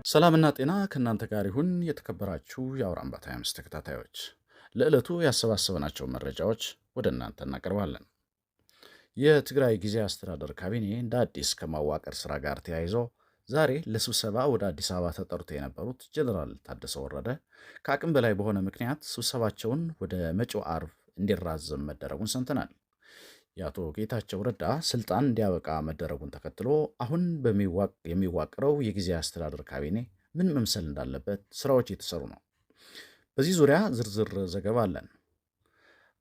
ሰላምና ጤና ከእናንተ ጋር ይሁን። የተከበራችሁ የአውራምባ ታይምስ ተከታታዮች ለዕለቱ ያሰባሰብናቸው መረጃዎች ወደ እናንተ እናቀርባለን። የትግራይ ጊዜያዊ አስተዳደር ካቢኔ እንደ አዲስ ከማዋቀር ስራ ጋር ተያይዞ ዛሬ ለስብሰባ ወደ አዲስ አበባ ተጠርተው የነበሩት ጀነራል ታደሰ ወረደ ከአቅም በላይ በሆነ ምክንያት ስብሰባቸውን ወደ መጪው አርብ እንዲራዘም መደረጉን ሰምተናል። የአቶ ጌታቸው ረዳ ስልጣን እንዲያበቃ መደረጉን ተከትሎ አሁን የሚዋቅረው የጊዜያዊ አስተዳደር ካቢኔ ምን መምሰል እንዳለበት ስራዎች እየተሰሩ ነው። በዚህ ዙሪያ ዝርዝር ዘገባ አለን።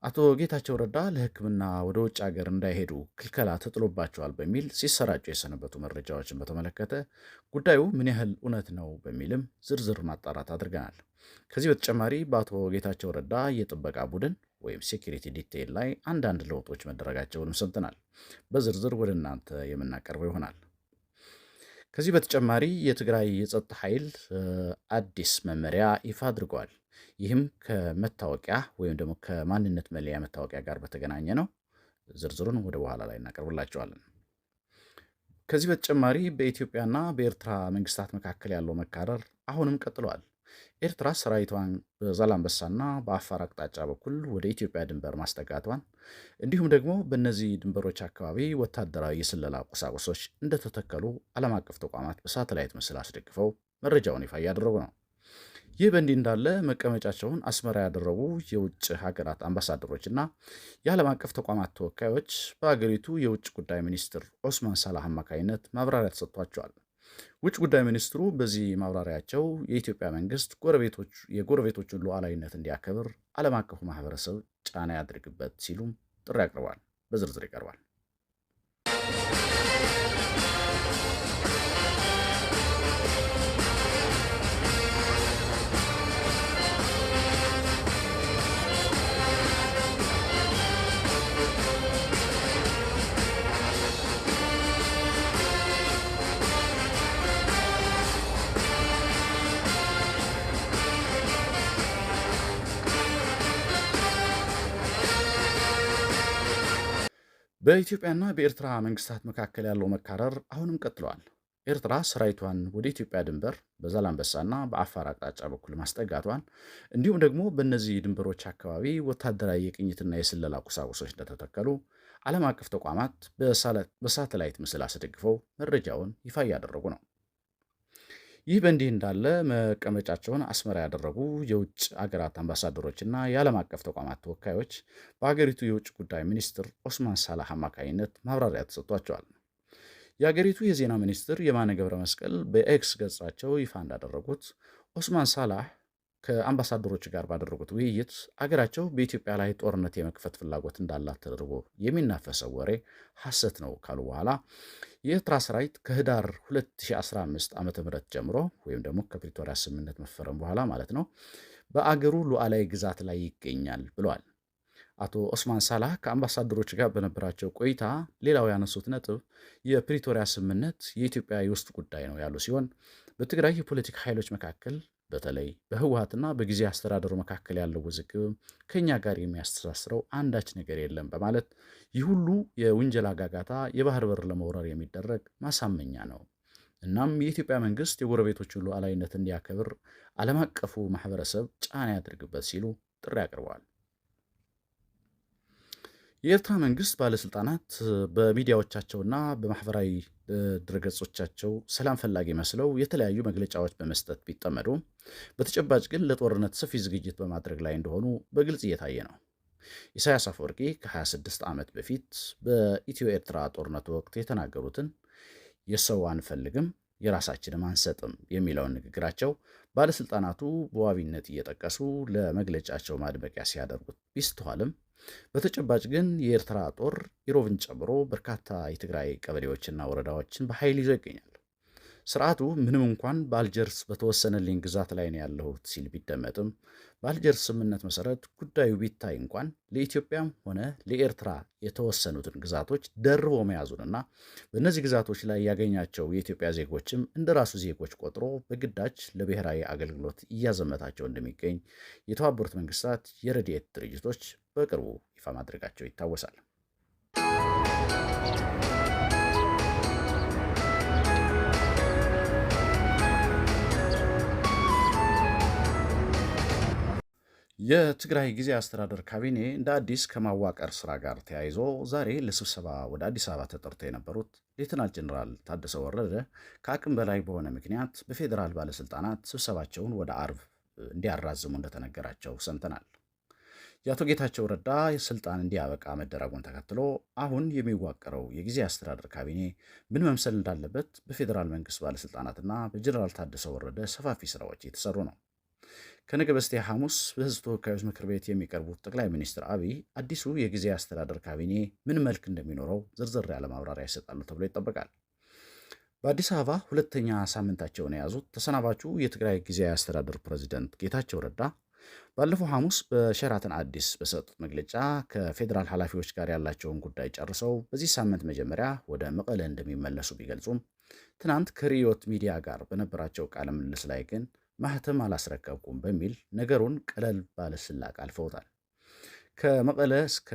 አቶ ጌታቸው ረዳ ለሕክምና ወደ ውጭ ሀገር እንዳይሄዱ ክልከላ ተጥሎባቸዋል በሚል ሲሰራጩ የሰነበቱ መረጃዎችን በተመለከተ ጉዳዩ ምን ያህል እውነት ነው በሚልም ዝርዝር ማጣራት አድርገናል። ከዚህ በተጨማሪ በአቶ ጌታቸው ረዳ የጥበቃ ቡድን ወይም ሴኩሪቲ ዲቴይል ላይ አንዳንድ ለውጦች መደረጋቸውንም ሰምተናል። በዝርዝር ወደ እናንተ የምናቀርበው ይሆናል። ከዚህ በተጨማሪ የትግራይ የጸጥታ ኃይል አዲስ መመሪያ ይፋ አድርገዋል። ይህም ከመታወቂያ ወይም ደግሞ ከማንነት መለያ መታወቂያ ጋር በተገናኘ ነው። ዝርዝሩን ወደ በኋላ ላይ እናቀርብላቸዋለን። ከዚህ በተጨማሪ በኢትዮጵያና በኤርትራ መንግስታት መካከል ያለው መካረር አሁንም ቀጥሏል። ኤርትራ ሰራዊቷን በዛላምበሳና በአፋር አቅጣጫ በኩል ወደ ኢትዮጵያ ድንበር ማስጠጋቷን እንዲሁም ደግሞ በእነዚህ ድንበሮች አካባቢ ወታደራዊ የስለላ ቁሳቁሶች እንደተተከሉ ዓለም አቀፍ ተቋማት በሳተላይት ምስል አስደግፈው መረጃውን ይፋ እያደረጉ ነው። ይህ በእንዲህ እንዳለ መቀመጫቸውን አስመራ ያደረጉ የውጭ ሀገራት አምባሳደሮችና የዓለም አቀፍ ተቋማት ተወካዮች በሀገሪቱ የውጭ ጉዳይ ሚኒስትር ኦስማን ሳላህ አማካኝነት ማብራሪያ ተሰጥቷቸዋል። ውጭ ጉዳይ ሚኒስትሩ በዚህ ማብራሪያቸው የኢትዮጵያ መንግስት የጎረቤቶቹን ሉዓላዊነት እንዲያከብር ዓለም አቀፉ ማህበረሰብ ጫና ያድርግበት ሲሉም ጥሪ አቅርበዋል። በዝርዝር ይቀርባል። በኢትዮጵያና በኤርትራ መንግስታት መካከል ያለው መካረር አሁንም ቀጥሏል። ኤርትራ ሰራዊቷን ወደ ኢትዮጵያ ድንበር በዛላምበሳና በአፋር አቅጣጫ በኩል ማስጠጋቷን እንዲሁም ደግሞ በእነዚህ ድንበሮች አካባቢ ወታደራዊ የቅኝትና የስለላ ቁሳቁሶች እንደተተከሉ ዓለም አቀፍ ተቋማት በሳተላይት ምስል አስደግፈው መረጃውን ይፋ እያደረጉ ነው። ይህ በእንዲህ እንዳለ መቀመጫቸውን አስመራ ያደረጉ የውጭ አገራት አምባሳደሮችና የዓለም አቀፍ ተቋማት ተወካዮች በሀገሪቱ የውጭ ጉዳይ ሚኒስትር ኦስማን ሳላህ አማካኝነት ማብራሪያ ተሰጥቷቸዋል። የሀገሪቱ የዜና ሚኒስትር የማነ ገብረ መስቀል በኤክስ ገጻቸው ይፋ እንዳደረጉት ኦስማን ሳላህ ከአምባሳደሮች ጋር ባደረጉት ውይይት አገራቸው በኢትዮጵያ ላይ ጦርነት የመክፈት ፍላጎት እንዳላት ተደርጎ የሚናፈሰው ወሬ ሐሰት ነው ካሉ በኋላ የኤርትራ ሰራዊት ከህዳር 2015 ዓ.ም ጀምሮ ወይም ደግሞ ከፕሪቶሪያ ስምምነት መፈረም በኋላ ማለት ነው በአገሩ ሉዓላዊ ግዛት ላይ ይገኛል ብለዋል። አቶ ኦስማን ሳላህ ከአምባሳደሮች ጋር በነበራቸው ቆይታ ሌላው ያነሱት ነጥብ የፕሪቶሪያ ስምምነት የኢትዮጵያ የውስጥ ጉዳይ ነው ያሉ ሲሆን በትግራይ የፖለቲካ ኃይሎች መካከል በተለይ በህወሓትና በጊዜያዊ አስተዳደሩ መካከል ያለው ውዝግብ ከኛ ጋር የሚያስተሳስረው አንዳች ነገር የለም በማለት ይህ ሁሉ የውንጀላ ጋጋታ የባህር በር ለመውረር የሚደረግ ማሳመኛ ነው። እናም የኢትዮጵያ መንግስት የጎረቤቶቹን ሉዓላዊነት እንዲያከብር ዓለም አቀፉ ማህበረሰብ ጫና ያድርግበት ሲሉ ጥሪ አቅርበዋል። የኤርትራ መንግስት ባለስልጣናት በሚዲያዎቻቸውና በማህበራዊ ድረገጾቻቸው ሰላም ፈላጊ መስለው የተለያዩ መግለጫዎች በመስጠት ቢጠመዱ በተጨባጭ ግን ለጦርነት ሰፊ ዝግጅት በማድረግ ላይ እንደሆኑ በግልጽ እየታየ ነው። ኢሳያስ አፈወርቂ ከ26 ዓመት በፊት በኢትዮ ኤርትራ ጦርነት ወቅት የተናገሩትን የሰው አንፈልግም የራሳችንም አንሰጥም የሚለውን ንግግራቸው ባለስልጣናቱ በዋቢነት እየጠቀሱ ለመግለጫቸው ማድመቂያ ሲያደርጉት ቢስተዋልም በተጨባጭ ግን የኤርትራ ጦር ኢሮብን ጨምሮ በርካታ የትግራይ ቀበሌዎችና ወረዳዎችን በኃይል ይዞ ይገኛል። ስርዓቱ ምንም እንኳን በአልጀርስ በተወሰነልኝ ግዛት ላይ ነው ያለሁት ሲል ቢደመጥም በአልጀርስ ስምምነት መሰረት ጉዳዩ ቢታይ እንኳን ለኢትዮጵያም ሆነ ለኤርትራ የተወሰኑትን ግዛቶች ደርቦ መያዙንና በእነዚህ ግዛቶች ላይ ያገኛቸው የኢትዮጵያ ዜጎችም እንደራሱ ዜጎች ቆጥሮ በግዳጅ ለብሔራዊ አገልግሎት እያዘመታቸው እንደሚገኝ የተባበሩት መንግስታት የረድኤት ድርጅቶች በቅርቡ ይፋ ማድረጋቸው ይታወሳል። የትግራይ ጊዜ አስተዳደር ካቢኔ እንደ አዲስ ከማዋቀር ስራ ጋር ተያይዞ ዛሬ ለስብሰባ ወደ አዲስ አበባ ተጠርተው የነበሩት ሌተናል ጀኔራል ታደሰ ወረደ ከአቅም በላይ በሆነ ምክንያት በፌዴራል ባለስልጣናት ስብሰባቸውን ወደ አርብ እንዲያራዝሙ እንደተነገራቸው ሰምተናል። የአቶ ጌታቸው ረዳ ስልጣን እንዲያበቃ መደረጉን ተከትሎ አሁን የሚዋቀረው የጊዜ አስተዳደር ካቢኔ ምን መምሰል እንዳለበት በፌዴራል መንግስት ባለስልጣናትና በጀኔራል ታደሰ ወረደ ሰፋፊ ስራዎች እየተሰሩ ነው። ከነገ በስቲያ ሐሙስ በህዝብ ተወካዮች ምክር ቤት የሚቀርቡት ጠቅላይ ሚኒስትር አብይ አዲሱ የጊዜ አስተዳደር ካቢኔ ምን መልክ እንደሚኖረው ዝርዝር ያለ ማብራሪያ ይሰጣሉ ተብሎ ይጠበቃል። በአዲስ አበባ ሁለተኛ ሳምንታቸውን የያዙት ተሰናባቹ የትግራይ ጊዜያዊ አስተዳደር ፕሬዚደንት ጌታቸው ረዳ ባለፈው ሐሙስ በሸራተን አዲስ በሰጡት መግለጫ ከፌዴራል ኃላፊዎች ጋር ያላቸውን ጉዳይ ጨርሰው በዚህ ሳምንት መጀመሪያ ወደ መቀለ እንደሚመለሱ ቢገልጹም ትናንት ከሪዮት ሚዲያ ጋር በነበራቸው ቃለ ምልልስ ላይ ግን ማህተም አላስረከብኩም በሚል ነገሩን ቀለል ባለ ስላቅ አልፈውታል። ከመቀለ እስከ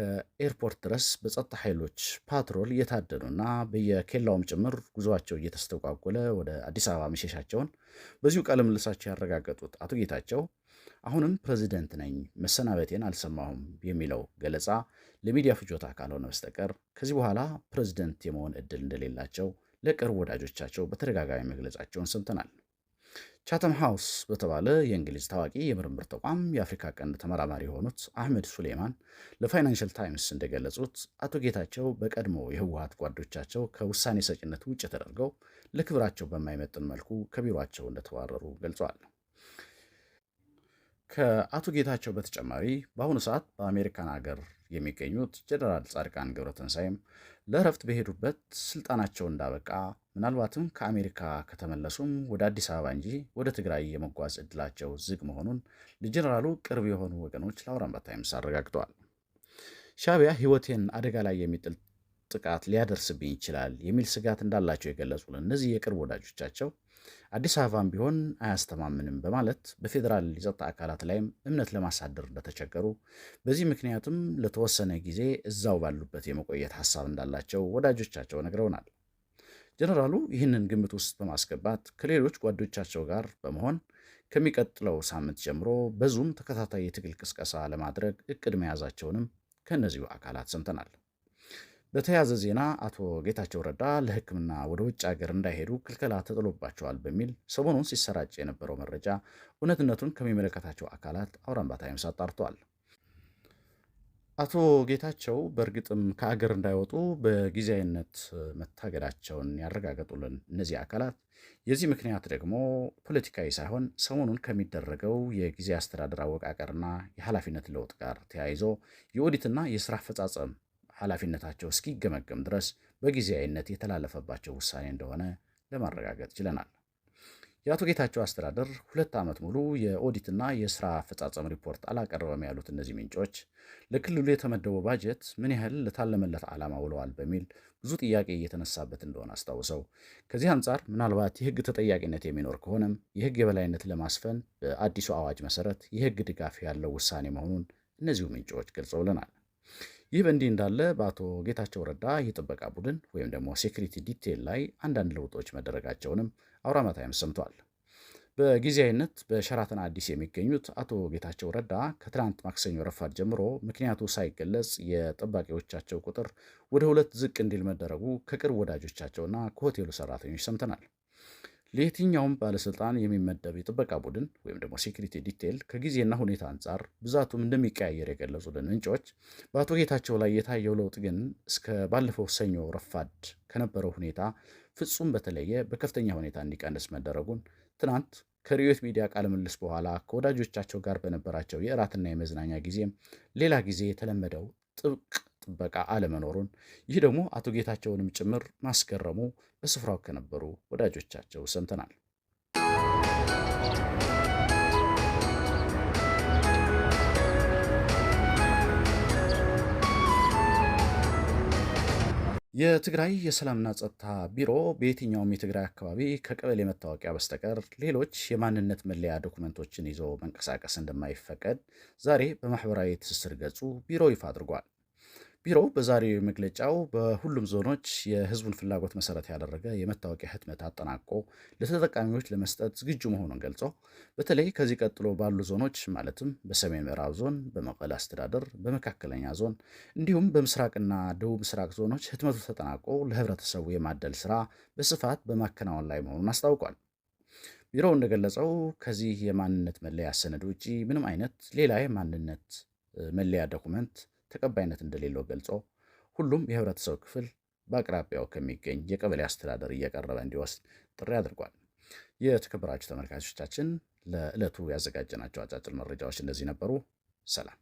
ኤርፖርት ድረስ በጸጥታ ኃይሎች ፓትሮል እየታደኑና በየኬላውም ጭምር ጉዞአቸው እየተስተጓጎለ ወደ አዲስ አበባ መሸሻቸውን በዚሁ ቃለ ምልልሳቸው ያረጋገጡት አቶ ጌታቸው አሁንም ፕሬዚደንት ነኝ፣ መሰናበቴን አልሰማሁም የሚለው ገለጻ ለሚዲያ ፍጆታ ካልሆነ በስተቀር ከዚህ በኋላ ፕሬዚደንት የመሆን እድል እንደሌላቸው ለቅርብ ወዳጆቻቸው በተደጋጋሚ መግለጻቸውን ሰምተናል። ቻተም ሃውስ በተባለ የእንግሊዝ ታዋቂ የምርምር ተቋም የአፍሪካ ቀንድ ተመራማሪ የሆኑት አህመድ ሱሌማን ለፋይናንሽል ታይምስ እንደገለጹት አቶ ጌታቸው በቀድሞ የህወሀት ጓዶቻቸው ከውሳኔ ሰጭነት ውጭ ተደርገው ለክብራቸው በማይመጥን መልኩ ከቢሮቸው እንደተባረሩ ገልጸዋል። ከአቶ ጌታቸው በተጨማሪ በአሁኑ ሰዓት በአሜሪካን ሀገር የሚገኙት ጀነራል ጻድቃን ገብረትንሳኤም ለእረፍት በሄዱበት ስልጣናቸው እንዳበቃ ምናልባትም ከአሜሪካ ከተመለሱም ወደ አዲስ አበባ እንጂ ወደ ትግራይ የመጓዝ እድላቸው ዝግ መሆኑን ለጀነራሉ ቅርብ የሆኑ ወገኖች ለአውራምባ ታይምስ አረጋግጠዋል። ሻዕቢያ ሕይወቴን አደጋ ላይ የሚጥል ጥቃት ሊያደርስብኝ ይችላል የሚል ስጋት እንዳላቸው የገለጹልን እነዚህ የቅርብ ወዳጆቻቸው አዲስ አበባም ቢሆን አያስተማምንም በማለት በፌዴራል የጸጥታ አካላት ላይም እምነት ለማሳደር እንደተቸገሩ፣ በዚህ ምክንያትም ለተወሰነ ጊዜ እዛው ባሉበት የመቆየት ሀሳብ እንዳላቸው ወዳጆቻቸው ነግረውናል። ጀነራሉ ይህንን ግምት ውስጥ በማስገባት ከሌሎች ጓዶቻቸው ጋር በመሆን ከሚቀጥለው ሳምንት ጀምሮ በዙም ተከታታይ የትግል ቅስቀሳ ለማድረግ እቅድ መያዛቸውንም ከእነዚሁ አካላት ሰምተናል። በተያያዘ ዜና አቶ ጌታቸው ረዳ ለሕክምና ወደ ውጭ ሀገር እንዳይሄዱ ክልከላ ተጥሎባቸዋል በሚል ሰሞኑን ሲሰራጭ የነበረው መረጃ እውነትነቱን ከሚመለከታቸው አካላት አውራምባ ታይምስ አጣርተዋል። አቶ ጌታቸው በእርግጥም ከአገር እንዳይወጡ በጊዜያዊነት መታገዳቸውን ያረጋገጡልን እነዚህ አካላት የዚህ ምክንያት ደግሞ ፖለቲካዊ ሳይሆን ሰሞኑን ከሚደረገው የጊዜ አስተዳደር አወቃቀርና የኃላፊነት ለውጥ ጋር ተያይዞ የኦዲትና የስራ አፈጻጸም ኃላፊነታቸው እስኪገመገም ድረስ በጊዜያዊነት የተላለፈባቸው ውሳኔ እንደሆነ ለማረጋገጥ ችለናል። የአቶ ጌታቸው አስተዳደር 2 ዓመት ሙሉ የኦዲትና የስራ አፈጻጸም ሪፖርት አላቀረበም ያሉት እነዚህ ምንጮች ለክልሉ የተመደበው ባጀት ምን ያህል ለታለመለት ዓላማ ውለዋል በሚል ብዙ ጥያቄ እየተነሳበት እንደሆነ አስታውሰው ከዚህ አንጻር ምናልባት የህግ ተጠያቂነት የሚኖር ከሆነም የህግ የበላይነት ለማስፈን በአዲሱ አዋጅ መሰረት የህግ ድጋፍ ያለው ውሳኔ መሆኑን እነዚሁ ምንጮች ገልጸውልናል። ይህ በእንዲህ እንዳለ በአቶ ጌታቸው ረዳ የጥበቃ ቡድን ወይም ደግሞ ሴኩሪቲ ዲቴል ላይ አንዳንድ ለውጦች መደረጋቸውንም አውራምባ ታይምስ ሰምቷል። በጊዜያዊነት በሸራተን አዲስ የሚገኙት አቶ ጌታቸው ረዳ ከትናንት ማክሰኞ ረፋድ ጀምሮ ምክንያቱ ሳይገለጽ የጠባቂዎቻቸው ቁጥር ወደ 2 ዝቅ እንዲል መደረጉ ከቅርብ ወዳጆቻቸውና ከሆቴሉ ሰራተኞች ሰምተናል። ለየትኛውም ባለስልጣን የሚመደብ የጥበቃ ቡድን ወይም ደግሞ ሴኩሪቲ ዲቴል ከጊዜና ሁኔታ አንጻር ብዛቱም እንደሚቀያየር የገለጹልን ምንጮች በአቶ ጌታቸው ላይ የታየው ለውጥ ግን እስከ ባለፈው ሰኞ ረፋድ ከነበረው ሁኔታ ፍጹም በተለየ በከፍተኛ ሁኔታ እንዲቀንስ መደረጉን ትናንት ከሪዮት ሚዲያ ቃለ ምልልስ በኋላ ከወዳጆቻቸው ጋር በነበራቸው የእራትና የመዝናኛ ጊዜም ሌላ ጊዜ የተለመደው ጥብቅ ጥበቃ አለመኖሩን፣ ይህ ደግሞ አቶ ጌታቸውንም ጭምር ማስገረሙ በስፍራው ከነበሩ ወዳጆቻቸው ሰምተናል። የትግራይ የሰላምና ጸጥታ ቢሮ በየትኛውም የትግራይ አካባቢ ከቀበሌ መታወቂያ በስተቀር ሌሎች የማንነት መለያ ዶኩመንቶችን ይዞ መንቀሳቀስ እንደማይፈቀድ ዛሬ በማህበራዊ ትስስር ገጹ ቢሮ ይፋ አድርጓል። ቢሮው በዛሬው መግለጫው በሁሉም ዞኖች የሕዝቡን ፍላጎት መሰረት ያደረገ የመታወቂያ ህትመት አጠናቆ ለተጠቃሚዎች ለመስጠት ዝግጁ መሆኑን ገልጾ በተለይ ከዚህ ቀጥሎ ባሉ ዞኖች ማለትም በሰሜን ምዕራብ ዞን፣ በመቀለ አስተዳደር፣ በመካከለኛ ዞን እንዲሁም በምስራቅና ደቡብ ምስራቅ ዞኖች ህትመቱ ተጠናቆ ለህብረተሰቡ የማደል ስራ በስፋት በማከናወን ላይ መሆኑን አስታውቋል። ቢሮው እንደገለጸው ከዚህ የማንነት መለያ ሰነድ ውጪ ምንም አይነት ሌላ የማንነት መለያ ዶኩመንት ተቀባይነት እንደሌለው ገልጾ ሁሉም የህብረተሰብ ክፍል በአቅራቢያው ከሚገኝ የቀበሌ አስተዳደር እየቀረበ እንዲወስድ ጥሪ አድርጓል። የተከበራችሁ ተመልካቾቻችን ለዕለቱ ያዘጋጀናቸው አጫጭር መረጃዎች እነዚህ ነበሩ። ሰላም።